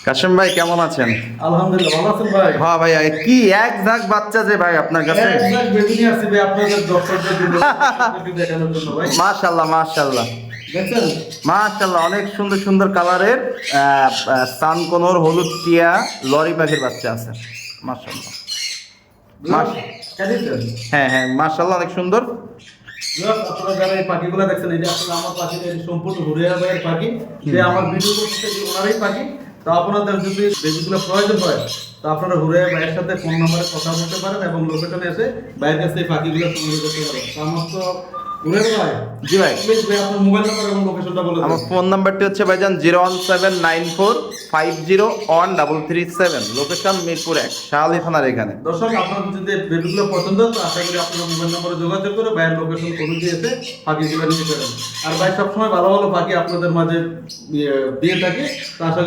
কাশেম ভাই কেমন আছেন? আলহামদুলিল্লাহ ভালো আছেন ভাই। হ্যাঁ ভাই, কি এক ঝাঁক বাচ্চা যে ভাই আপনার কাছে। একদম বেবি নিয়ে আসছি ভাই আপনাদের দর্শকদের জন্য দেখানোর জন্য ভাই। মাশাআল্লাহ মাশাআল্লাহ দেখছেন? মাশাআল্লাহ, অনেক সুন্দর সুন্দর কালারের সানকোনর হলুদ টিয়া লরি পাখির বাচ্চা আছে। মাশাআল্লাহ কেন? হ্যাঁ হ্যাঁ, মাশাআল্লাহ অনেক সুন্দর। আপনারা যারা এই পাখিগুলো দেখছেন, এই যে আসলে আমার পাখিটা এই সম্পূর্ণ হুরিয়া ভাইয়ের পাখি, যে আমার ভিডিও করতে ওনারই পাখি। তো আপনাদের যদি বেবিগুলো প্রয়োজন হয়, তো আপনারা হুরিয়া ভাইয়ের সাথে ফোন নম্বরে কথা বলতে পারেন এবং লোকেশনে এসে ভাইয়ের কাছে এই পাখিগুলো সংগ্রহ করতে পারেন। তো আমার তো হুরিয়া ভাই, জি ভাই, প্লিজ ভাই আপনার মোবাইল নাম্বার এবং লোকেশনটা বলে আমার দেন। ফোন নাম্বারটি হচ্ছে ভাইজান 01794501337, লোকেশন মিরপুর 1, শাহালি থানার এখানে। দর্শক, আপনাদের যদি বেবিগুলো পছন্দ হয়, তো আশা করি আপনারা মোবাইল নম্বরে যোগাযোগ করে ভাইয়ের লোকেশন কোন দিয়েছে পাখিগুলো নিতে পারেন। আর ভাই সবসময় ভালো ভালো পাখি আপনাদের মাঝে দিয়ে থাকে, তো আশা করি